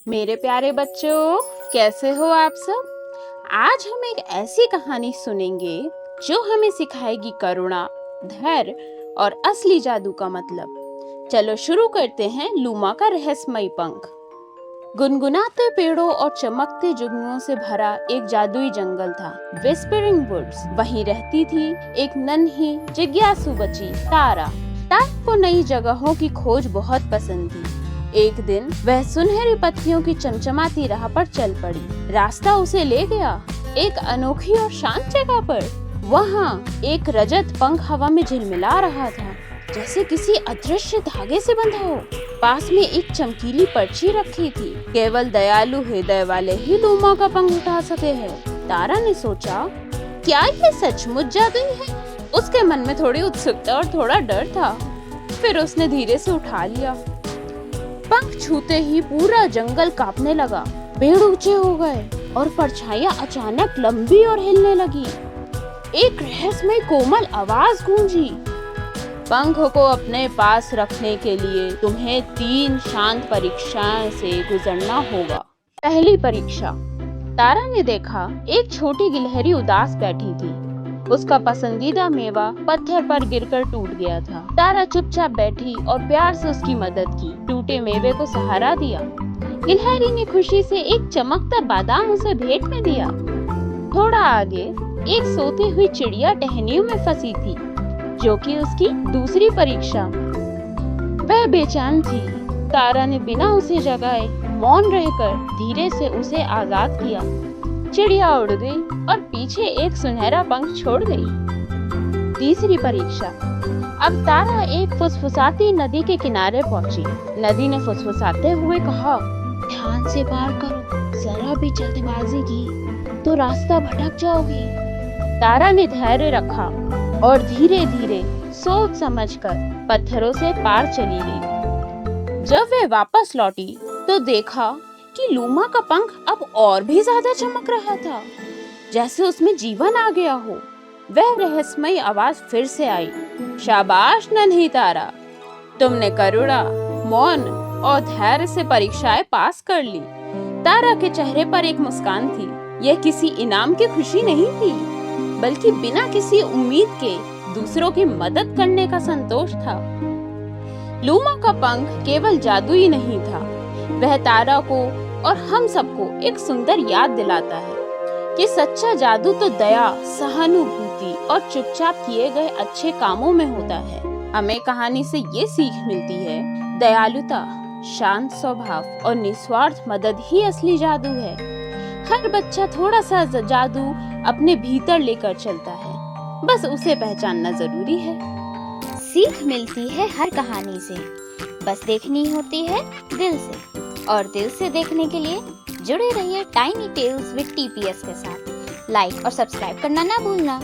मेरे प्यारे बच्चों, कैसे हो आप सब? आज हम एक ऐसी कहानी सुनेंगे जो हमें सिखाएगी करुणा, धैर्य और असली जादू का मतलब। चलो शुरू करते हैं लूमा का रहस्यमयी पंख। गुनगुनाते पेड़ों और चमकते जुगनुओं से भरा एक जादुई जंगल था, विस्परिंग वुड्स। वहीं रहती थी एक नन्ही जिज्ञासु बच्ची तारा। तारा को नई जगहों की खोज बहुत पसंद थी। एक दिन वह सुनहरी पत्तियों की चमचमाती राह पर चल पड़ी। रास्ता उसे ले गया एक अनोखी और शांत जगह पर। वहाँ एक रजत पंख हवा में झिलमिला रहा था, जैसे किसी अदृश्य धागे से बंधा हो। पास में एक चमकीली पर्ची रखी थी। केवल दयालु हृदय वाले ही लूमा का पंख उठा सके हैं। तारा ने सोचा, क्या ये सचमुच जादुई है? उसके मन में थोड़ी उत्सुकता और थोड़ा डर था। फिर उसने धीरे से उठा लिया। पंख छूते ही पूरा जंगल कांपने लगा। पेड़ ऊंचे हो गए और परछाइयां अचानक लंबी और हिलने लगी। एक रहस्यमय कोमल आवाज गूंजी, पंख को अपने पास रखने के लिए तुम्हें 3 शांत परीक्षाओं से गुजरना होगा। पहली परीक्षा। तारा ने देखा एक छोटी गिलहरी उदास बैठी थी। उसका पसंदीदा मेवा पत्थर पर गिरकर टूट गया था। तारा चुपचाप बैठी और प्यार से उसकी मदद की। टूटे मेवे को सहारा दिया। गिलहरी ने खुशी से एक चमकता बादाम उसे भेंट में दिया। थोड़ा आगे एक सोती हुई चिड़िया टहनियों में फंसी थी, जो कि उसकी दूसरी परीक्षा। वह बेचैन थी। तारा ने बिना उसे जगाए मौन रहकर धीरे से उसे आजाद किया। चिड़िया उड़ गई और पीछे एक सुनहरा पंख छोड़ गई। तीसरी परीक्षा। अब तारा एक फुसफुसाती नदी के किनारे पहुंची। नदी ने फुसफुसाते हुए कहा, ध्यान से पार करो, जरा भी जल्दबाजी की तो रास्ता भटक जाओगी। तारा ने धैर्य रखा और धीरे धीरे सोच समझकर पत्थरों से पार चली गई। जब वे वापस लौटी तो देखा कि लूमा का पंख अब और भी ज्यादा चमक रहा था, जैसे उसमें जीवन आ गया हो। वह रहस्यमयी आवाज फिर से आई, शाबाश नन्ही तारा, तुमने करुणा, मौन और धैर्य से परीक्षाएं पास कर ली। तारा के चेहरे पर एक मुस्कान थी। यह किसी इनाम की खुशी नहीं थी, बल्कि बिना किसी उम्मीद के दूसरों की मदद करने का संतोष था। लूमा का पंख केवल जादुई नहीं था, वह तारा को और हम सबको एक सुंदर याद दिलाता है कि सच्चा जादू तो दया, सहानुभूति और चुपचाप किए गए अच्छे कामों में होता है। हमें कहानी से ये सीख मिलती है, दयालुता, शांत स्वभाव और निस्वार्थ मदद ही असली जादू है। हर बच्चा थोड़ा सा जादू अपने भीतर लेकर चलता है, बस उसे पहचानना जरूरी है। सीख मिलती है हर कहानी से, बस देखनी होती है दिल से। और दिल से देखने के लिए जुड़े रहिए टाइनी टेल्स विद टीपीएस के साथ। लाइक और सब्सक्राइब करना ना भूलना।